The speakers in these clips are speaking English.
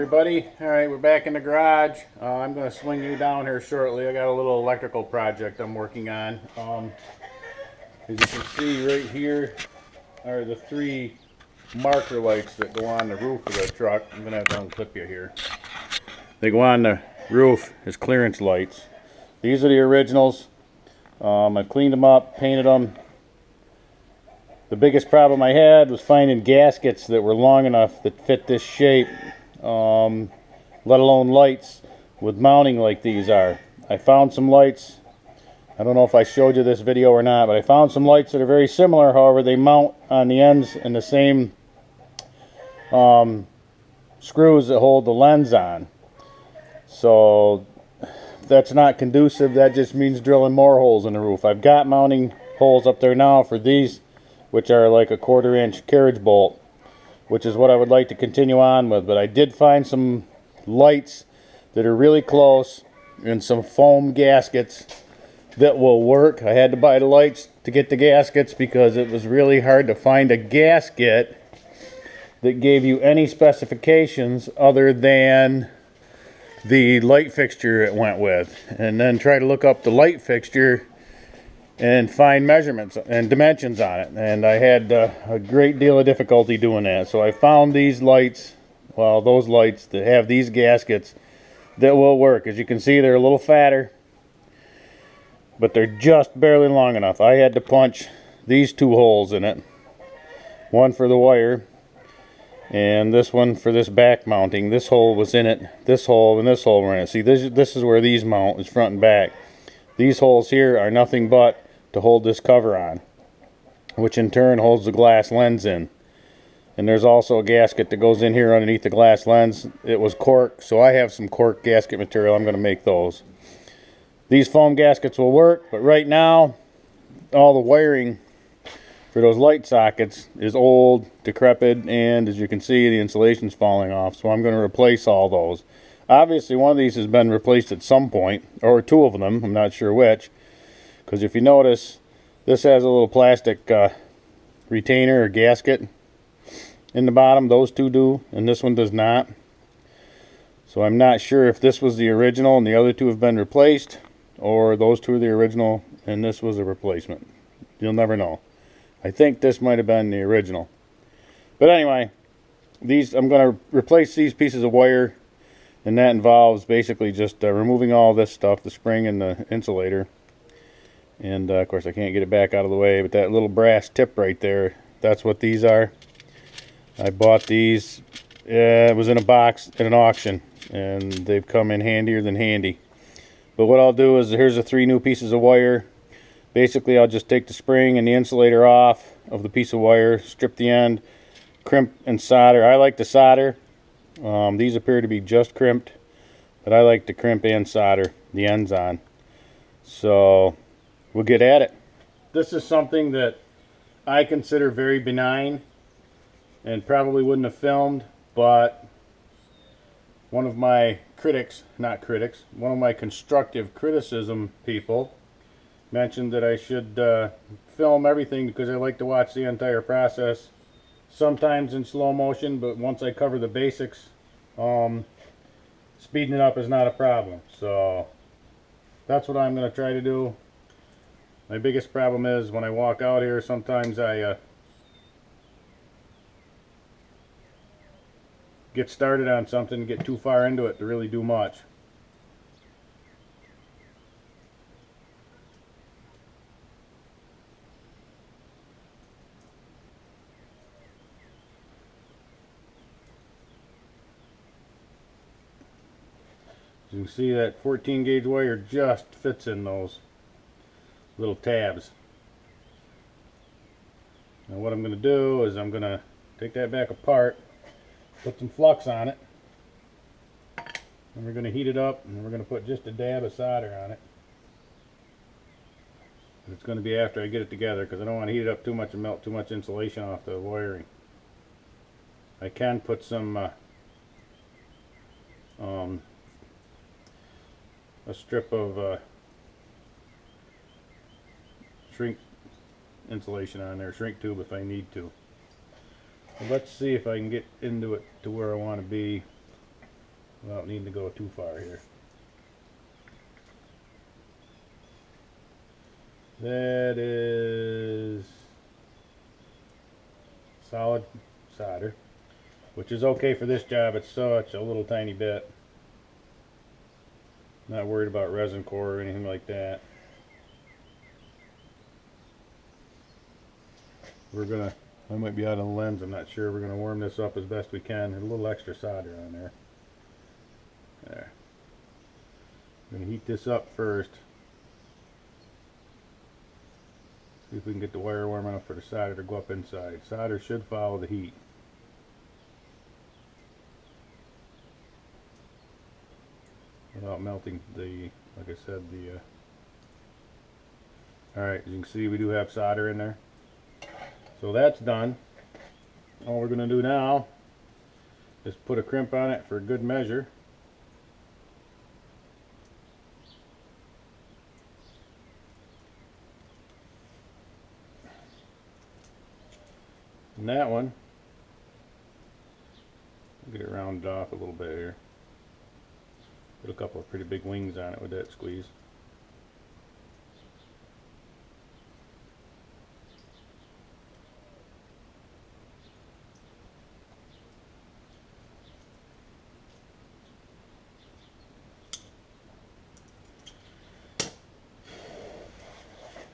everybody. Alright, we're back in the garage. I'm going to swing you down here shortly. I got a little electrical project I'm working on. As you can see right here are the three marker lights that go on the roof of the truck. I'm going to have to unclip you here. They go on the roof as clearance lights. These are the originals. I cleaned them up, painted them. The biggest problem I had was finding gaskets that were long enough that fit this shape, let alone lights with mounting like these are. I found some lights. I don't know if I showed you this video or not, but I found some lights that are very similar. However, they mount on the ends in the same screws that hold the lens on. So that's not conducive. That just means drilling more holes in the roof. I've got mounting holes up there now for these, which are like a 1/4 inch carriage bolt, which is what I would like to continue on with. But I did find some lights that are really close and some foam gaskets that will work. I had to buy the lights to get the gaskets because it was really hard to find a gasket that gave you any specifications other than the light fixture it went with, and then try to look up the light fixture and find measurements and dimensions on it, and I had a great deal of difficulty doing that. So I found these lights, well, those lights that have these gaskets that will work. As you can see, they're a little fatter, but they're just barely long enough. I had to punch these two holes in it, one for the wire and this one for this back mounting. This hole was in it, this hole and this hole were in it. See, this is where these mount, is front and back. These holes here are nothing but to hold this cover on, which in turn holds the glass lens in. And there's also a gasket that goes in here underneath the glass lens. It was cork, so I have some cork gasket material. I'm going to make those. These foam gaskets will work, but right now all the wiring for those light sockets is old, decrepit, and as you can see, the insulation's falling off, so I'm going to replace all those. Obviously one of these has been replaced at some point, or two of them, I'm not sure which, because if you notice, this has a little plastic retainer or gasket in the bottom. Those two do, and this one does not. So I'm not sure if this was the original and the other two have been replaced, or those two are the original and this was a replacement. You'll never know. I think this might have been the original. But anyway, these, I'm going to replace these pieces of wire, and that involves basically just removing all this stuff, the spring and the insulator. And of course I can't get it back out of the way, but that little brass tip right there, that's what these are. I bought these, it was in a box at an auction, and they've come in handier than handy. But what I'll do is, here's the three new pieces of wire. Basically I'll just take the spring and the insulator off of the piece of wire, strip the end, crimp and solder. I like to solder. These appear to be just crimped, but I like to crimp and solder the ends on. So we'll get at it. This is something that I consider very benign and probably wouldn't have filmed, but one of my one of my constructive criticism people mentioned that I should film everything because I like to watch the entire process, sometimes in slow motion, but once I cover the basics, speeding it up is not a problem. So that's what I'm going to try to do. My biggest problem is when I walk out here, sometimes I get started on something, get too far into it to really do much. You can see that 14 gauge wire just fits in those little tabs. Now what I'm going to do is I'm going to take that back apart, put some flux on it, and we're going to heat it up, and we're going to put just a dab of solder on it. It's going to be after I get it together, because I don't want to heat it up too much and melt too much insulation off the wiring. I can put some a strip of shrink insulation on there, shrink tube if I need to. Well, let's see if I can get into it to where I want to be. without needing to go too far here. That is solid solder, which is okay for this job. It's such a little tiny bit. Not worried about resin core or anything like that. We're gonna, I might be out of the lens, I'm not sure. We're gonna warm this up as best we can. A little extra solder on there. There. I'm gonna heat this up first. See if we can get the wire warm enough for the solder to go up inside. Solder should follow the heat. Without melting the, like I said, the alright, as you can see, we do have solder in there. So that's done. All we're going to do now is put a crimp on it for good measure. And that one, get it rounded off a little bit here. Put a couple of pretty big wings on it with that squeeze.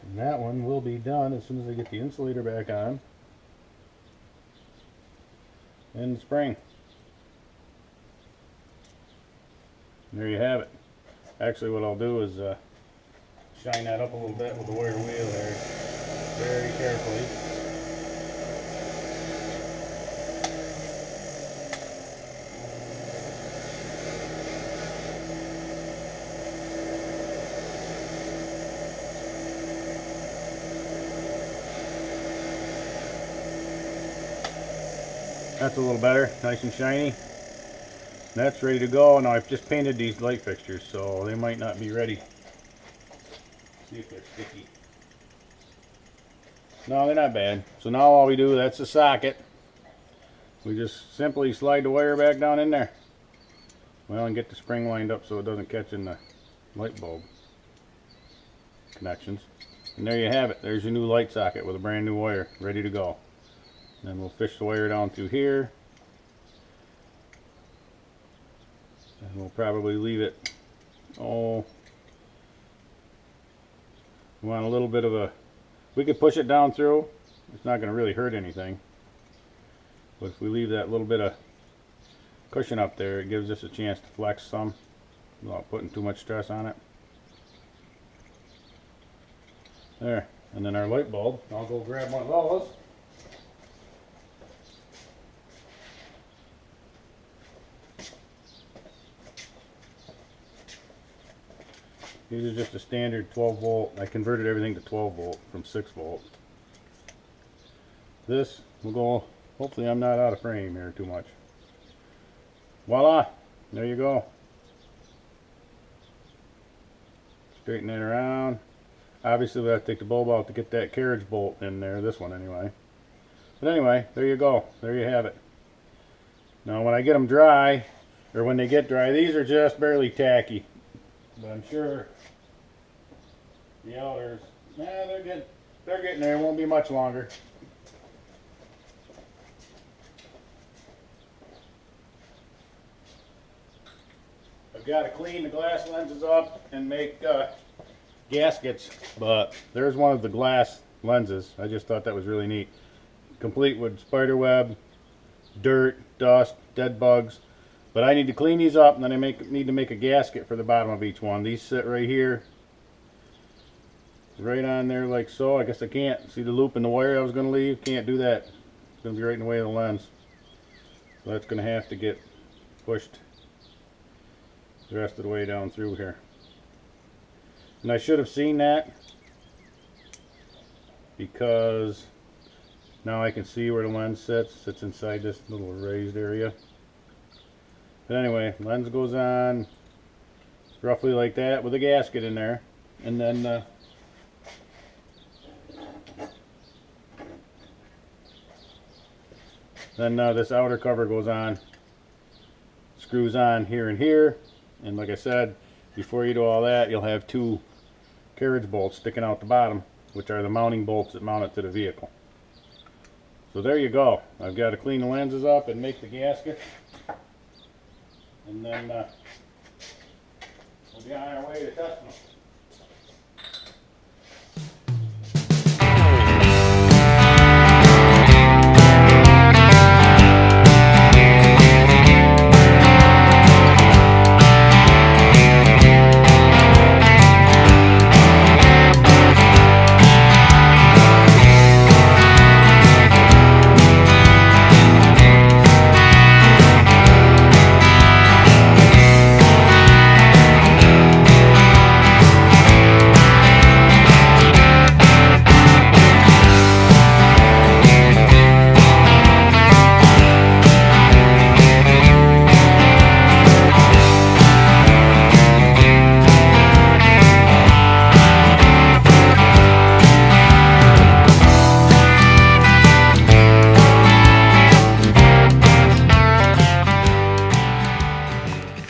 And that one will be done as soon as I get the insulator back on and the spring. And there you have it. Actually, what I'll do is shine that up a little bit with the wire wheel there, very carefully. That's a little better, nice and shiny. That's ready to go. Now I've just painted these light fixtures, so they might not be ready. See if they're sticky. No, they're not bad. So now all we do, that's the socket. We just simply slide the wire back down in there. Well, and get the spring lined up so it doesn't catch in the light bulb connections. And there you have it. There's your new light socket with a brand new wire ready to go. Then we'll fish the wire down through here. And we'll probably leave it, oh, we want a little bit of a, we could push it down through. It's not going to really hurt anything. But if we leave that little bit of cushion up there, it gives us a chance to flex some without putting too much stress on it. There. And then our light bulb, I'll go grab one of those. These are just a standard 12 volt. I converted everything to 12 volt from 6 volt. This will go, hopefully I'm not out of frame here too much. Voila, there you go. Straighten that around. Obviously we have to take the bulb out to get that carriage bolt in there, this one anyway. But anyway, there you go. There you have it. Now when I get them dry, or when they get dry, these are just barely tacky. But I'm sure the outers, they're getting there. It won't be much longer. I've got to clean the glass lenses up and make gaskets, but there's one of the glass lenses. I just thought that was really neat. Complete with spider web, dirt, dust, dead bugs. But I need to clean these up, and then I need to make a gasket for the bottom of each one. These sit right here, right on there like so. I guess I can't see the loop in the wire I was going to leave. Can't do that. It's going to be right in the way of the lens. So that's going to have to get pushed the rest of the way down through here. And I should have seen that, because now I can see where the lens sits inside this little raised area. But anyway, lens goes on roughly like that with a gasket in there, and then this outer cover goes on. screws on here and here. And like I said, before you do all that, you'll have 2 carriage bolts sticking out the bottom, which are the mounting bolts that mount it to the vehicle. So there you go. I've got to clean the lenses up and make the gasket, and then we'll be on our way to testing them.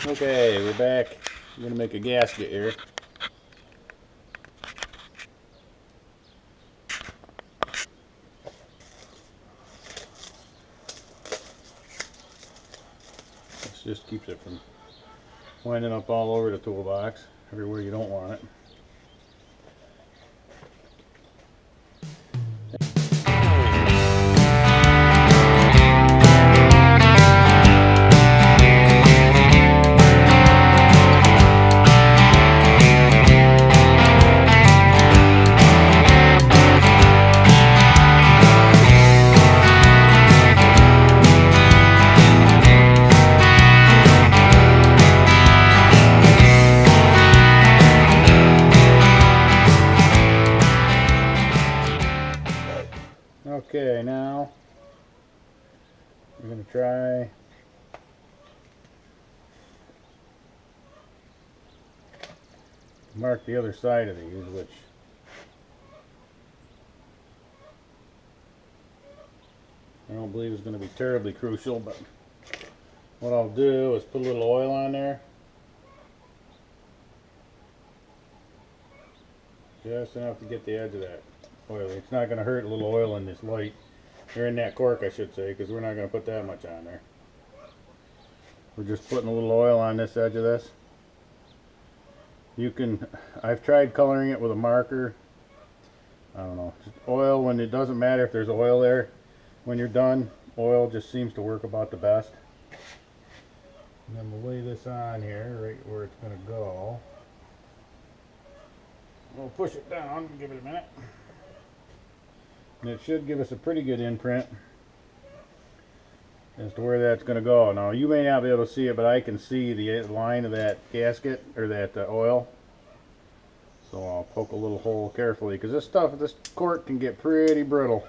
Okay, we're back. I'm going to make a gasket here. This just keeps it from winding up all over the toolbox, everywhere you don't want it. Okay, now we're going to try mark the other side of these, which I don't believe is going to be terribly crucial, but what I'll do is put a little oil on there, just enough to get the edge of that oil. It's not going to hurt a little oil in this light, or in that cork I should say, because we're not going to put that much on there. We're just putting a little oil on this edge of this. You can, I've tried coloring it with a marker. I don't know, just oil, when it doesn't matter if there's oil there when you're done, oil just seems to work about the best. And then we'll lay this on here right where it's going to go. We'll push it down and give it a minute. And it should give us a pretty good imprint as to where that's going to go. Now you may not be able to see it, but I can see the line of that gasket, or that oil. So I'll poke a little hole carefully, because this cork can get pretty brittle.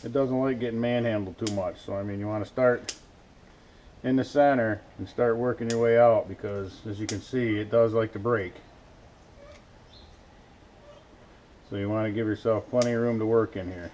It doesn't like getting manhandled too much. So I mean, you want to start in the center and start working your way out, because as you can see, it does like to break. So you want to give yourself plenty of room to work in here.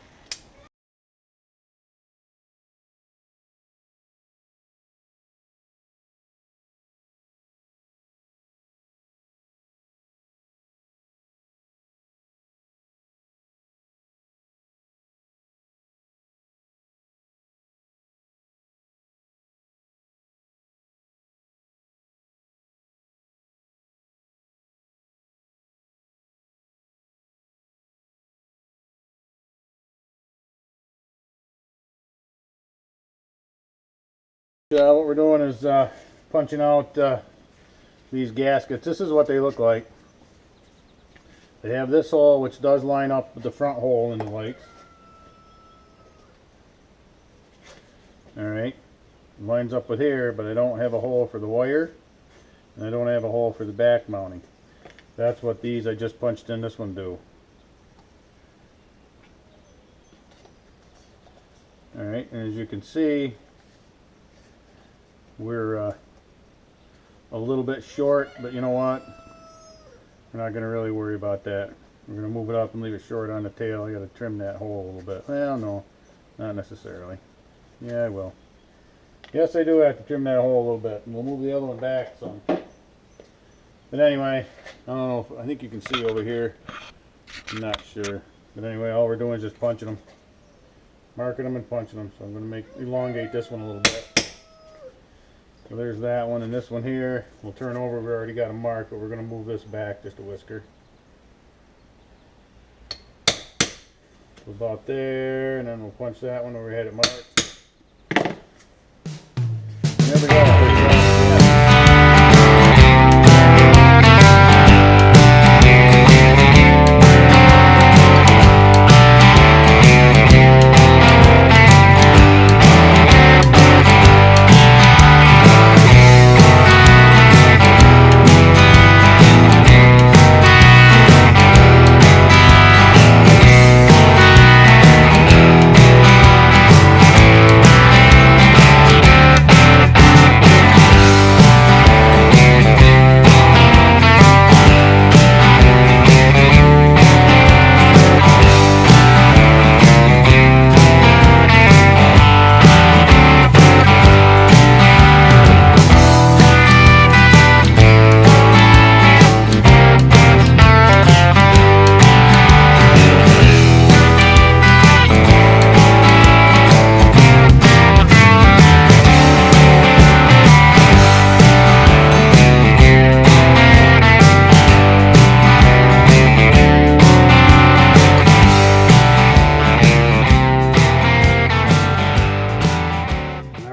What we're doing is punching out these gaskets. This is what they look like. They have this hole, which does line up with the front hole in the lights. Alright, lines up with here, but I don't have a hole for the wire, and I don't have a hole for the back mounting. That's what these I just punched in this one do. Alright, and as you can see, we're a little bit short, but you know what? We're not going to really worry about that. We're going to move it up and leave it short on the tail. I got to trim that hole a little bit. Well, no, not necessarily. Yeah, I will. Yes, I do have to trim that hole a little bit, and we'll move the other one back some. But anyway, I don't know, I think you can see over here. I'm not sure. But anyway, all we're doing is just punching them. Marking them and punching them. So I'm going to elongate this one a little bit. So there's that one, and this one here, we'll turn over. We already got a mark, but we're going to move this back just a whisker. So about there, and then we'll punch that one over, had it marked. There we go.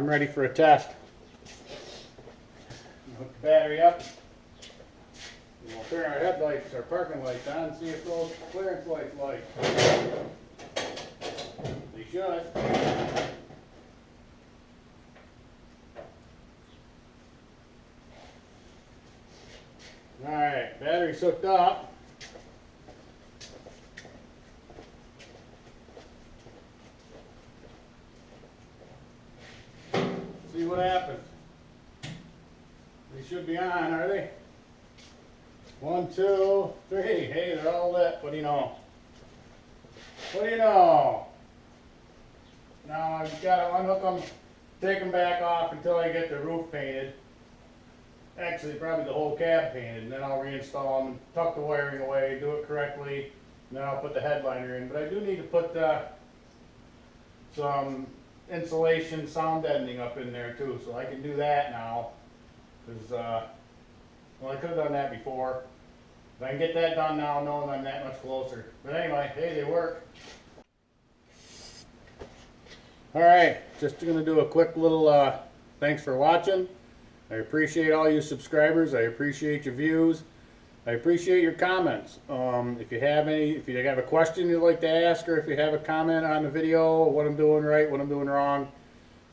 Ready for a test. Hook the battery up. And we'll turn our headlights, our parking lights on, and see if those clearance lights light. They should. Alright, battery's hooked up. See what happens. They should be on, are they? 1, 2, 3. Hey, they're all lit. What do you know? What do you know? Now I've got to unhook them, take them back off until I get the roof painted. Actually, probably the whole cab painted, and then I'll reinstall them, tuck the wiring away, do it correctly, and then I'll put the headliner in. But I do need to put some insulation sound deadening up in there too, so I can do that now, because well, I could have done that before. If I can get that done now, knowing I'm that much closer. But anyway, hey, they work. Alright, just gonna do a quick little thanks for watching. I appreciate all you subscribers. I appreciate your views. I appreciate your comments. If you have a question you'd like to ask, or if you have a comment on the video, what I'm doing right, what I'm doing wrong,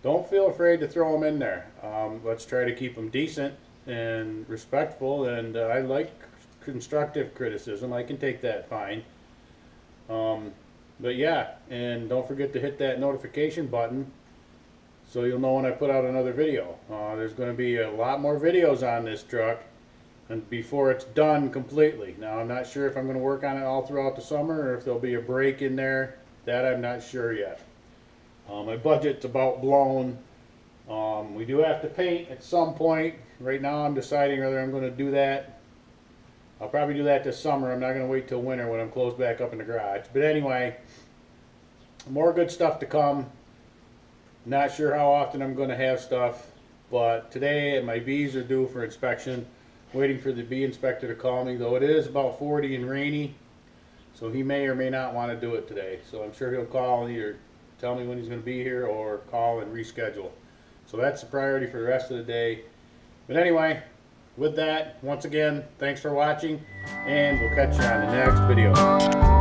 don't feel afraid to throw them in there. Let's try to keep them decent and respectful, and I like constructive criticism. I can take that fine. But yeah, and don't forget to hit that notification button so you'll know when I put out another video. There's going to be a lot more videos on this truck and before it's done completely. Now I'm not sure if I'm going to work on it all throughout the summer or if there'll be a break in there. That I'm not sure yet. My budget's about blown. We do have to paint at some point. Right now I'm deciding whether I'm going to do that. I'll probably do that this summer. I'm not going to wait till winter when I'm closed back up in the garage. But anyway, more good stuff to come. Not sure how often I'm going to have stuff, but today my bees are due for inspection. Waiting for the bee inspector to call me, though it is about 40 and rainy, so he may or may not want to do it today. So I'm sure he'll call and either tell me when he's going to be here or call and reschedule. So that's the priority for the rest of the day. But anyway, with that, once again, thanks for watching, and we'll catch you on the next video.